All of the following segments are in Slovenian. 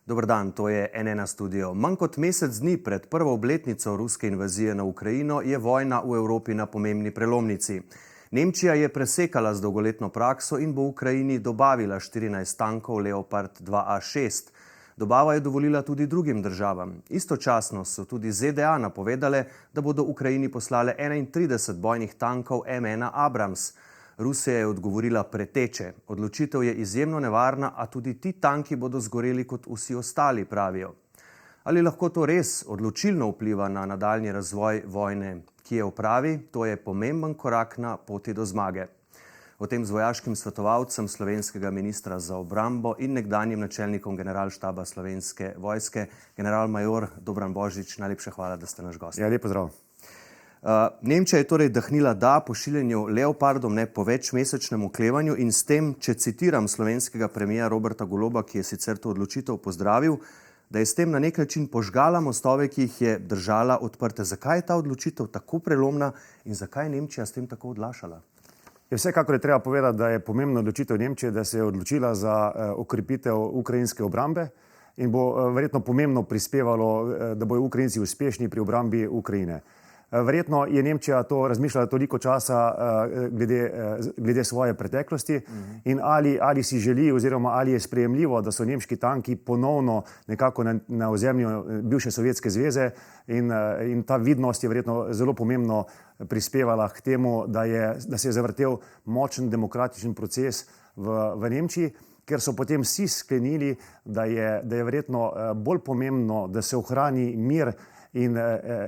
Dober dan, to je N1 studio. Manj kot mesec dni pred prvo obletnico ruske invazije na Ukrajino je vojna v Evropi na pomembni prelomnici. Nemčija je presekala z dolgoletno prakso in bo Ukrajini dobavila 14 tankov Leopard 2A6. Dobava je dovolila tudi drugim državam. Istočasno so tudi ZDA napovedale, da bodo Ukrajini poslale 31 bojnih tankov M1 Abrams. Rusija je odgovorila preteče. Odločitev je izjemno nevarna, a tudi ti tanki bodo zgoreli kot vsi ostali, pravijo. Ali lahko to res odločilno vpliva na nadaljnji razvoj vojne? Kijev pravi, to je pomemben korak na poti do zmage. O tem z vojaškim svetovalcem slovenskega ministra za obrambo in nekdanjim načelnikom generalštaba Slovenske vojske, generalmajor Dobran Božič. Najlepša hvala, da ste naš gost. Ja, lep pozdrav. Nemčija je torej dahnila da pošiljanju Leopardov ne po večmesečnem oklevanju in s tem, če citiram slovenskega premijera Roberta Goloba, ki je sicer to odločitev pozdravil, da je s tem na nek način požgala mostove, ki jih je držala odprte. Zakaj je ta odločitev tako prelomna in zakaj je Nemčija s tem tako odlašala? Vsekakor je treba povedati, da je pomembna odločitev Nemčije, da se je odločila za okrepitev ukrajinske obrambe in bo verjetno pomembno prispevalo, da bodo Ukrajinci uspešni pri obrambi Ukrajine. Verjetno je Nemčija to razmišljala toliko časa glede svoje preteklosti in ali si želi oziroma ali je sprejemljivo, da so nemški tanki ponovno nekako na ozemlju bivše Sovjetske zveze in ta vidnost je verjetno zelo pomembno prispevala k temu, da se je zavrtel močen demokratičen proces v Nemčiji, ker so potem vsi sklenili, da je verjetno bolj pomembno, da se ohrani mir in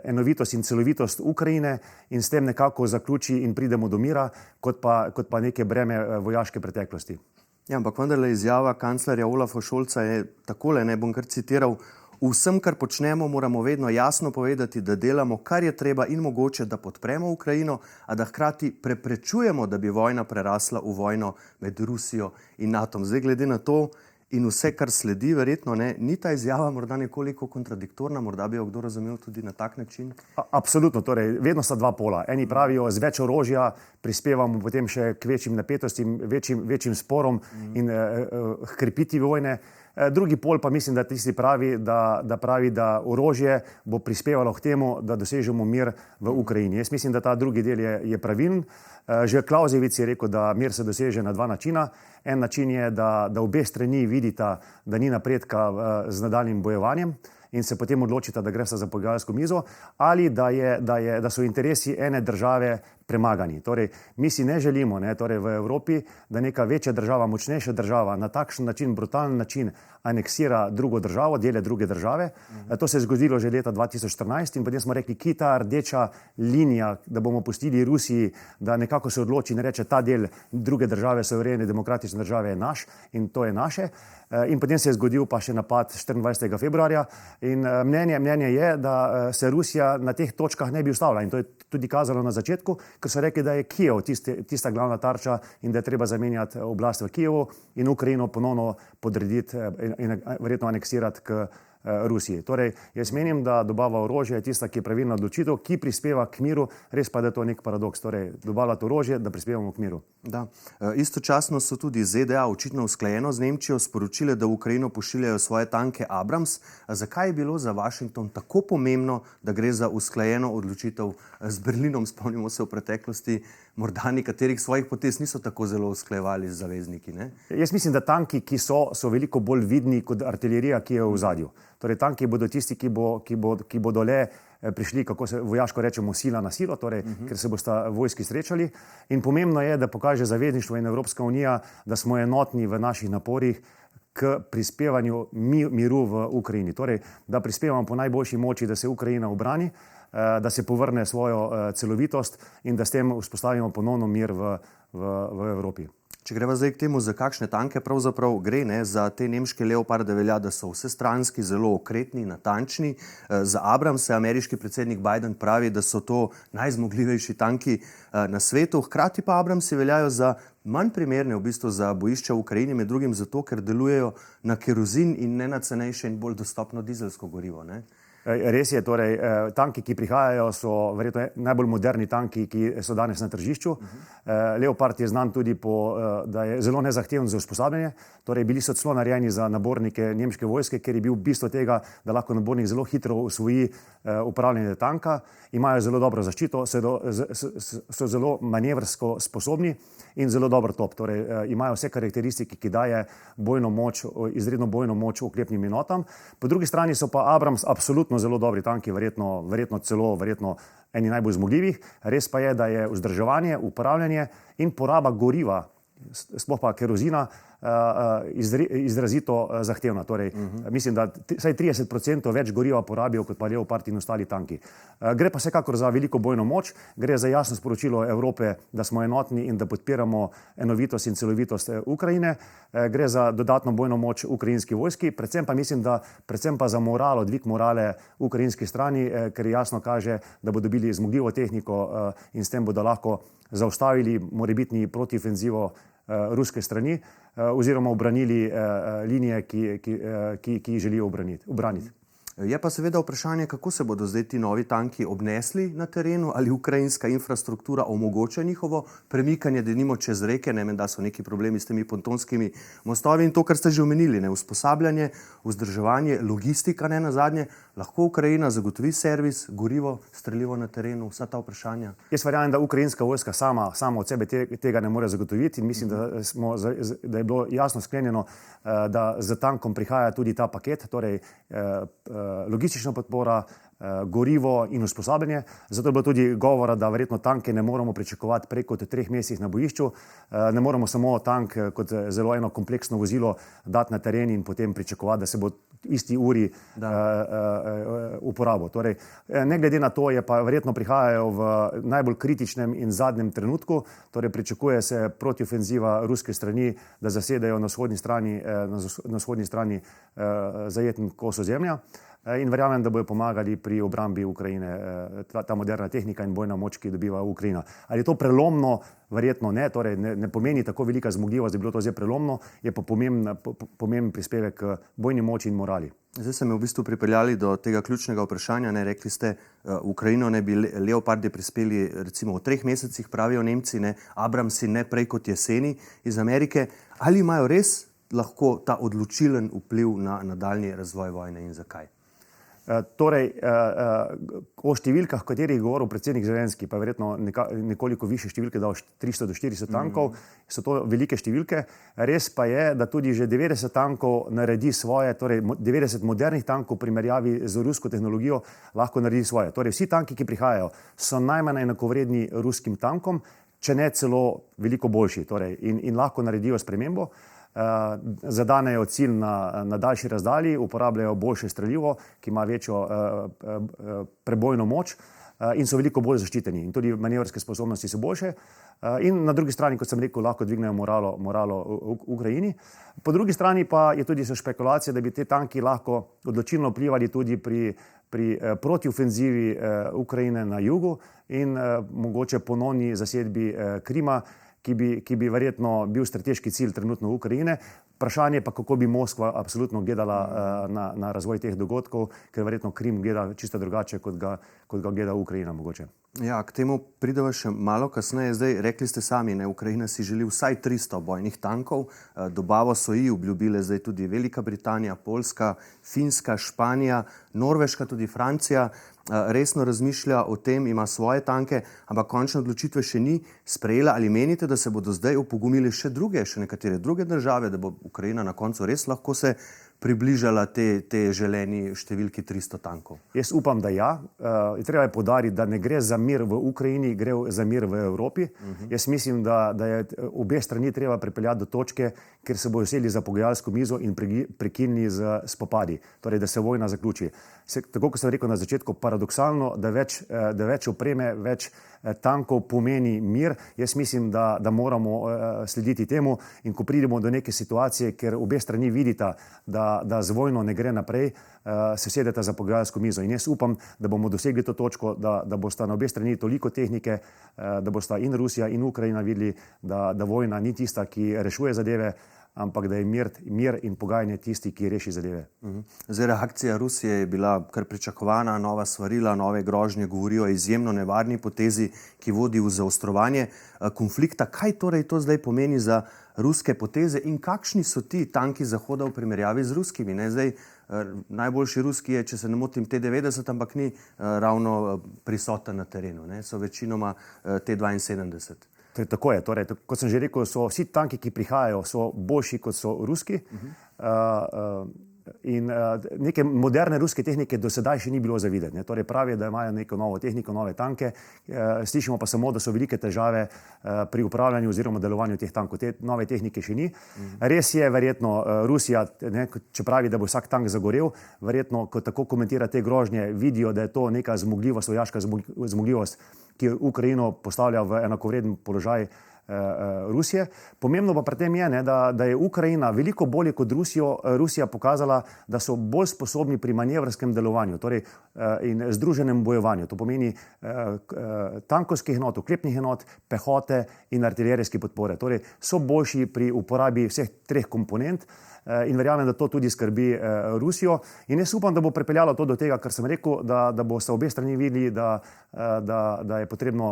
enovitost in celovitost Ukrajine in s tem nekako zaključi in pridemo do mira, kot pa neke breme vojaške preteklosti. Ja, ampak vendarle izjava kanclerja Olafa Scholza je takole, ne bom kar citiral: vsem, kar počnemo, moramo vedno jasno povedati, da delamo, kar je treba in mogoče, da podpremo Ukrajino, a da hkrati preprečujemo, da bi vojna prerasla v vojno med Rusijo in NATO. Zdaj, glede na to in vse, kar sledi, verjetno ni ta izjava morda nekoliko kontradiktorna, morda bi jo kdo razumel tudi na tak način? Absolutno, torej vedno sta dva pola. Eni pravijo, z več orožja prispevamo potem še k večjim napetostim, večjim sporom in krepiti vojne. Drugi pol pa mislim, da tisti pravi, da orožje bo prispevalo k temu, da dosežemo mir v Ukrajini. Jaz mislim, da ta drugi del je pravilen. Že Clausewitz je rekel, da mir se doseže na dva načina. En način je, da obe strani vidita, da ni napredka z nadaljnjim bojevanjem in se potem odločita, da gresta za pogajalsko mizo, ali da so interesi ene države premagani. Torej, mi si ne želimo v Evropi, da neka večja država, močnejša država na takšen način, brutalen način aneksira drugo državo, dele druge države. To se je zgodilo že leta 2014 in potem smo rekli, kje ta rdeča linija, da bomo pustili Rusiji, da nekako se odloči in reče, ta del druge države, suverene demokratične države je naš in to je naše. In potem se je zgodil pa še napad 24. februarja in mnenje je, da se Rusija na teh točkah ne bi ustavila in to je tudi kazalo na začetku, ker so rekli, da je Kijev tista glavna tarča in da je treba zamenjati oblast v Kijevu in Ukrajino ponovno podrediti in verjetno aneksirati k Rusiji. Torej, jaz menim, da dobava orožja je tista, ki je pravilna odločitev, ki prispeva k miru, res pa, da je to nek paradoks. Torej, dobavljati orožje, da prispevamo k miru. Da. Istočasno so tudi ZDA očitno usklajeno z Nemčijo sporočile, da v Ukrajino pošiljajo svoje tanke Abrams. Zakaj je bilo za Washington tako pomembno, da gre za usklajeno odločitev z Berlinom? Spomnimo se v preteklosti, morda nekaterih svojih potez niso tako zelo usklajevali z zavezniki, ne? Jaz mislim, da tanki, ki so veliko bolj vidni kot artilerija, ki je v ozadju. Torej, tanki bodo tisti, ki bodo le prišli, kako se vojaško rečemo, sila na silo, torej, ker se bosta vojski srečali. In pomembno je, da pokaže zavezništvo in Evropska unija, da smo enotni v naših naporih k prispevanju miru v Ukrajini. Torej, da prispevamo po najboljši moči, da se Ukrajina ubrani, da se povrne svojo celovitost in da s tem vzpostavimo ponovno mir v Evropi. Če greva zdaj k temu, za kakšne tanke pravzaprav gre, za te nemške Leoparde velja, da so vsestranski, zelo okretni, natančni. Za Abramse ameriški predsednik Biden pravi, da so to najzmogljivejši tanki na svetu. Hkrati pa Abramsi veljajo za manj primerne v bistvu za bojišča v Ukrajini, med drugim zato, ker delujejo na kerozin in ne na cenejše in bolj dostopno dizelsko gorivo, ne? Res je, torej tanki, ki prihajajo, so verjetno najbolj moderni tanki, ki so danes na tržišču. Leopard je znan tudi da je zelo nezahteven za usposabljanje, torej bili so celo narejeni za nabornike nemške vojske, ker je bil bistvo tega, da lahko nabornik zelo hitro usvoji upravljanje tanka, imajo zelo dobro zaščito, so zelo manevrsko sposobni in zelo dober top, torej imajo vse karakteristike, ki daje bojno moč, izredno bojno moč oklepnim enotam. Po drugi strani so pa Abrams absolutno zelo dobri tanki, verjetno eni najbolj zmogljivih. Res pa je, da je vzdrževanje, upravljanje in poraba goriva, sploh pa kerozina, izrazito zahtevna. Torej, mislim, da vsaj 30% več goriva porabijo kot pa Leopard in ostali tanki. Gre pa vsekakor za veliko bojno moč, gre za jasno sporočilo Evrope, da smo enotni in da podpiramo enovitost in celovitost Ukrajine. Gre za dodatno bojno moč ukrajinski vojski, predvsem pa za moralo, dvig morale ukrajinski strani, ker jasno kaže, da bodo dobili zmogljivo tehniko in s tem bodo lahko zaustavili morebitni protiofenzivo ruske strani oziroma obranili linije, ki jih želijo ubraniti. Je pa seveda vprašanje, kako se bodo zdaj ti novi tanki obnesli na terenu, ali ukrajinska infrastruktura omogoča njihovo premikanje, denimo čez reke, ne vem, da so neki problemi s temi pontonskimi mostovi in to, kar ste že omenili, usposabljanje, vzdrževanje, logistika, ne nazadnje, lahko Ukrajina zagotovi servis, gorivo, strelivo na terenu, vsa ta vprašanja? Jaz verjamem, da ukrajinska vojska sama od sebe tega ne more zagotoviti in mislim, da je bilo jasno sklenjeno, da z tankom prihaja tudi ta paket, torej logistična podpora, gorivo in usposabljanje. Zato je bilo tudi govora, da verjetno tanke ne moramo pričakovati prej kot 3 mesecih na bojišču. Ne moramo samo tank kot zelo eno kompleksno vozilo dati na teren in potem pričakovati, da se bo isti uri uporabo. Torej, ne glede na to, je pa verjetno prihajajo v najbolj kritičnem in zadnjem trenutku. Torej, pričakuje se protiofenziva ruske strani, da zasedajo na vzhodni strani zajeten kos ozemlja. In verjamem, da bojo pomagali pri obrambi Ukrajine, ta moderna tehnika in bojna moč, ki dobiva Ukrajina. Ali je to prelomno? Verjetno ne, torej ne pomeni tako velika zmogljivost, da je bilo to zdaj prelomno, je pa pomemben prispevek k bojni moči in morali. Zdaj ste me v bistvu pripeljali do tega ključnega vprašanja. Rekli ste, Ukrajino ne bi Leopardi prispeli recimo v 3 mesecih, pravijo Nemci, Abramsi ne prej kot jeseni iz Amerike. Ali imajo res lahko ta odločilen vpliv na nadaljnji razvoj vojne in zakaj? Torej, o številkah, o katerih je govoril predsednik Zelenski, pa verjetno nekoliko više številke, dal 300 do 400 tankov, so to velike številke. Res pa je, da tudi že 90 tankov naredi svoje, torej 90 modernih tankov v primerjavi z rusko tehnologijo lahko naredi svoje. Torej, vsi tanki, ki prihajajo, so najmanj enakovredni ruskim tankom, če ne celo veliko boljši, torej, in lahko naredijo spremembo. Zadanejo cilj na daljši razdalji, uporabljajo boljše strelivo, ki ima večjo prebojno moč in so veliko bolj zaščiteni in tudi manevrske sposobnosti so boljše. In na drugi strani, kot sem rekel, lahko dvignejo moralo v Ukrajini. Po drugi strani pa je tudi špekulacija, da bi te tanki lahko odločilno vplivali tudi pri protiofenzivi Ukrajine na jugu in mogoče ponovni zasedbi Krima, ki bi verjetno bil strateški cilj trenutno Ukrajine. Vprašanje pa, kako bi Moskva absolutno gledala na razvoj teh dogodkov, ker verjetno Krim gleda čisto drugače, kot ga gleda Ukrajina mogoče. Ja, k temu pridemo še malo kasneje. Zdaj, rekli ste sami, Ukrajina si želi vsaj 300 bojnih tankov. Dobavo so ji obljubile zdaj tudi Velika Britanija, Poljska, Finska, Španija, Norveška, tudi Francija. Resno razmišlja o tem, ima svoje tanke, ampak končne odločitve še ni sprejela. Ali menite, da se bodo zdaj opogumili še nekatere druge države, da bo Ukrajina na koncu res lahko se približala te želeni številki 300 tankov? Jaz upam, da ja. Treba je poudariti, da ne gre za mir v Ukrajini, gre za mir v Evropi. Jaz mislim, da je obe strani treba pripeljati do točke, kjer se bodo sedli za pogajalsko mizo in prekinili z spopadi. Torej, da se vojna zaključi. Tako, kot sem rekel na začetku, paradoksalno, da več opreme, več tankov pomeni mir. Jaz mislim, da moramo slediti temu in ko pridemo do neke situacije, ker obe strani vidita, da z vojno ne gre naprej, se sedeta za pogajalsko mizo. In jaz upam, da bomo dosegli to točko, da bosta na obe strani toliko tehnike, da bosta in Rusija in Ukrajina videli, da vojna ni tista, ki rešuje zadeve, ampak da je mir in pogajanje tisti, ki reši zadeve. Zdaj, reakcija Rusije je bila kar pričakovana, nova svarila, nove grožnje govorijo o izjemno nevarni potezi, ki vodi v zaostrovanje konflikta. Kaj torej to zdaj pomeni za ruske poteze in kakšni so ti tanki Zahoda v primerjavi z ruskimi? Ne? Zdaj, najboljši ruski je, če se ne motim, T-90, ampak ni ravno prisoten na terenu. Ne? So večinoma T-72. Tako je. Torej, kot sem že rekel, so vsi tanki, ki prihajajo, so boljši kot so ruski. In neke moderne ruske tehnike do sedaj še ni bilo za videti. Torej pravijo, da imajo neko novo tehniko, nove tanke. Slišimo pa samo, da so velike težave pri upravljanju oziroma delovanju teh tankov. Te nove tehnike še ni. Res je, verjetno Rusija, če pravi, da bo vsak tank zagorel, verjetno, ko tako komentira te grožnje, vidijo, da je to neka zmogljivost, vojaška zmogljivost, ki Ukrajino postavlja v enakovreden položaj Rusije. Pomembno pa pri tem je, da je Ukrajina veliko bolje kot Rusija pokazala, da so bolj sposobni pri manevrskem delovanju, torej in združenem bojevanju. To pomeni tankovskih enot, oklepnih enot, pehote in artilerijske podpore. Torej so boljši pri uporabi vseh treh komponent. In verjamem, da to tudi skrbi Rusijo. In jaz upam, da bo pripeljalo to do tega, kar sem rekel, da boste obe strani videli, da je potrebno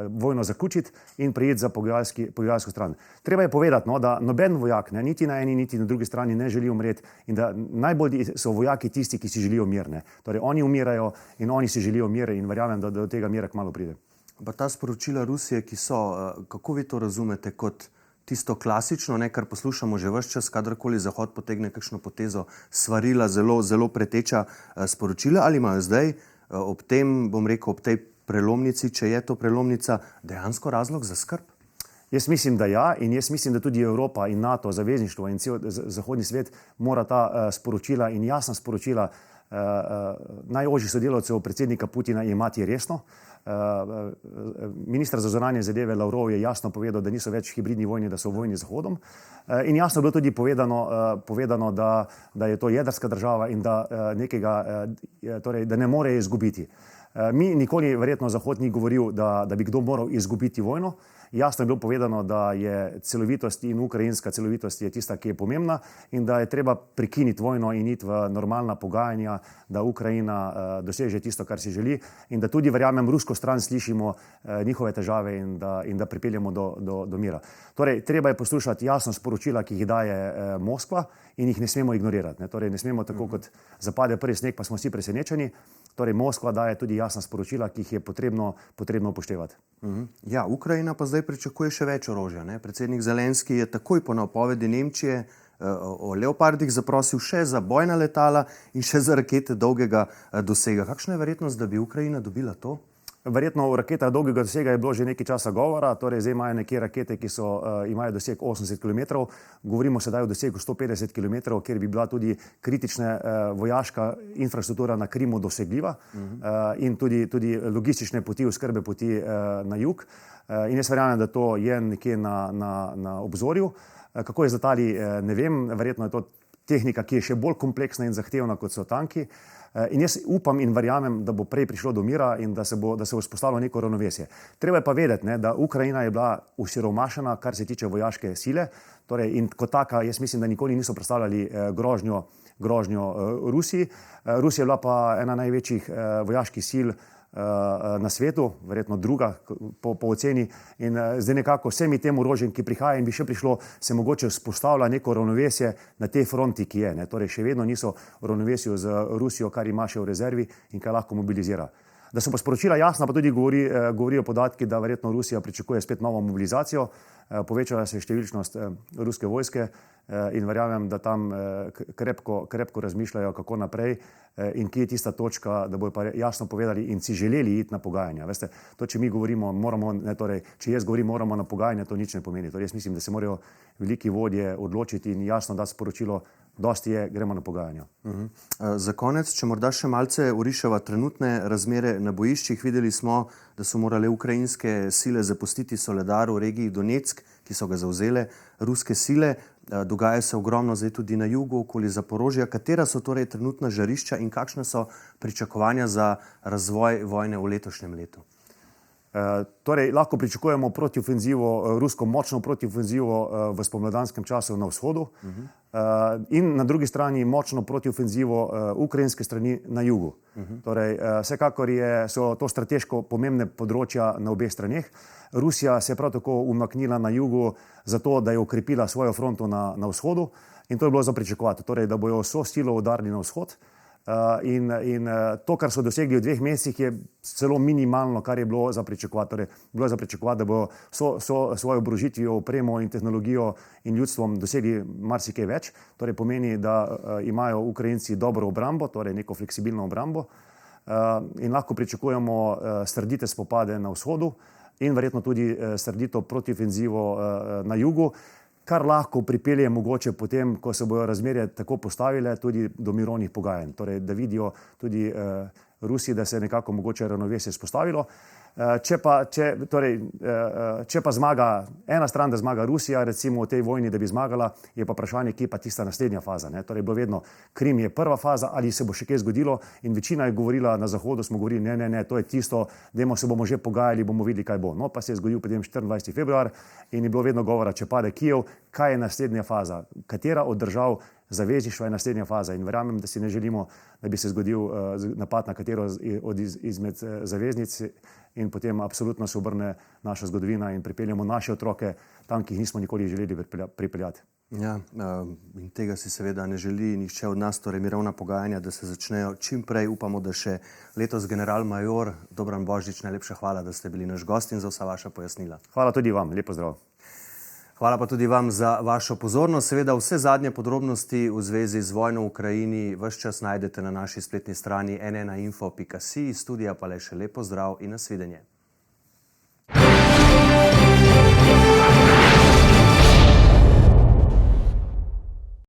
vojno zaključiti in preiti za pogajalsko stran. Treba je povedati, da noben vojak, niti na eni, niti na drugi strani ne želi umreti in da najbolj so vojaki tisti, ki si želijo mir. Torej oni umirajo in oni si želijo mir in verjamem, da do tega mira kmalu pride. Pa ta sporočila Rusije, ki so, kako vi to razumete kot tisto klasično, kar poslušamo že ves čas, kadarkoli Zahod potegne kakšno potezo, svarila, zelo preteča sporočila, ali imajo zdaj ob tem, bom rekel, ob tej prelomnici, če je to prelomnica, dejansko razlog za skrb? Jaz mislim, da ja, in jaz mislim, da tudi Evropa in NATO, zavezništvo in cel zahodni svet mora ta sporočila in jasna sporočila najožjih sodelavcev predsednika Putina imati resno. Minister za zunanje zadeve Lavrov je jasno povedal, da niso več hibridni vojni, da so v vojni z Zahodom. In jasno je bilo tudi povedano, da je to jedrska država in da da ne more izgubiti. Mi nikoli, verjetno Zahod ni govoril, da bi kdo moral izgubiti vojno. Jasno je bilo povedano, da je celovitost in ukrajinska celovitost je tista, ki je pomembna in da je treba prekiniti vojno in iti v normalna pogajanja, da Ukrajina doseže tisto, kar si želi in da tudi, verjamem, rusko stran slišimo njihove težave in da pripeljemo do mira. Torej, treba je poslušati jasno sporočila, ki jih daje Moskva in jih ne smemo ignorirati. Torej, ne smemo tako, kot zapade prvi sneg, pa smo vsi presenečeni. Torej, Moskva daje tudi jasna sporočila, ki jih je potrebno upoštevati. Ja, Ukrajina pa zdaj pričakuje še več orožja. Predsednik Zelenski je takoj po napovedi Nemčije o Leopardih zaprosil še za bojna letala in še za rakete dolgega dosega. Kakšna je verjetnost, da bi Ukrajina dobila to? Verjetno o raketah dolgega dosega je bilo že nekaj časa govora, torej zdaj imajo nekje rakete, ki imajo doseg 80 km, govorimo sedaj o dosegu 150 km, kjer bi bila tudi kritična vojaška infrastruktura na Krimu dosegljiva in tudi logistične poti, oskrbe poti na jug. In jaz verjamem, da to je nekje na obzorju. Kako je z letali, ne vem, verjetno je to tehnika, ki je še bolj kompleksna in zahtevna, kot so tanki. In jaz upam in verjamem, da bo prej prišlo do mira in da se bo vzpostavilo neko ravnovesje. Treba je pa vedeti, da Ukrajina je bila osiromašena, kar se tiče vojaške sile. Torej, in kot taka, jaz mislim, da nikoli niso predstavljali grožnjo Rusiji. Rusija je bila pa ena največjih vojaških sil na svetu, verjetno druga po oceni in zdaj nekako vsemi tem orožjem, ki prihaja in bi še prišlo, se mogoče vzpostavlja neko ravnovesje na tej fronti, ki je. Torej še vedno niso v ravnovesju z Rusijo, kar ima še v rezervi in kar lahko mobilizira. Da so pa sporočila jasna, pa tudi govorijo podatki, da verjetno Rusija pričakuje spet novo mobilizacijo, povečala se je številčnost ruske vojske in verjamem, da tam krepko razmišljajo, kako naprej in kje je tista točka, da bojo pa jasno povedali in si želeli iti na pogajanja. Veste, to, če mi govorimo, če jaz govorim, moramo na pogajanja, to nič ne pomeni. Torej, jaz mislim, da se morajo veliki vodje odločiti in jasno dati sporočilo, dosti je, gremo na pogajanja. Za konec, če morda še malce oriševa trenutne razmere na bojiščih, videli smo, da so morale ukrajinske sile zapustiti Soledar v regiji Donetsk, ki so ga zavzele ruske sile. Dogaja se ogromno zdaj tudi na jugu, okoli Zaporožja. Katera so torej trenutna žarišča in kakšne so pričakovanja za razvoj vojne v letošnjem letu? Torej, lahko pričakujemo protiofenzivo, rusko močno protiofenzivo v spomladanskem času na vzhodu in na drugi strani močno protiofenzivo ukrajinske strani na jugu. Torej, vsekakor so to strateško pomembne področja na obeh straneh. Rusija se je prav tako umaknila na jugu zato, da je okrepila svojo fronto na vzhodu in to je bilo za pričakovati, torej, da bojo vso silo udarili na vzhod. In to, kar so dosegli v 2 mesecih, je celo minimalno, kar je bilo za pričakovati. Torej, bilo je za pričakovati, da bo svojo oborožitvijo, opremo in tehnologijo in ljudstvom dosegli marsikaj več. Torej, pomeni, da imajo Ukrajinci dobro obrambo, torej neko fleksibilno obrambo in lahko pričakujemo srdite spopade na vzhodu in verjetno tudi srdito protiofenzivo na jugu, kar lahko pripelje mogoče potem, ko se bojo razmerje tako postavile, tudi do mirovnih pogajanj. Torej, da vidijo tudi Rusi, da se je nekako mogoče ravnovesje vzpostavilo. Če pa zmaga ena stran, da zmaga Rusija, recimo v tej vojni, da bi zmagala, je pa vprašanje, kje pa tista naslednja faza. Torej, bilo vedno, Krim je prva faza, ali se bo še kaj zgodilo in večina je govorila na Zahodu, smo govorili, ne, to je tisto, dajmo se bomo že pogajali, bomo videli, kaj bo. No, pa se je zgodil potem 24. februar in je bilo vedno govora, če pade Kijev, kaj je naslednja faza, katera od držav zavezništva je naslednja faza in verjamem, da si ne želimo, da bi se zgodil napad na katero izmed zaveznic in potem absolutno se obrne naša zgodovina in pripeljemo naše otroke tam, ki jih nismo nikoli želeli pripeljati. Ja, in tega si seveda ne želi nihče od nas, torej mirovna pogajanja, da se začnejo čim prej. Upamo, da še letos general-major Dobran Božič, najlepša hvala, da ste bili naš gost in za vsa vaša pojasnila. Hvala tudi vam, lepo zdrav. Hvala pa tudi vam za vašo pozornost. Seveda vse zadnje podrobnosti v zvezi z vojno v Ukrajini ves čas najdete na naši spletni strani nnainfo.si. Studija pa le še lepo zdrav in nasvidenje.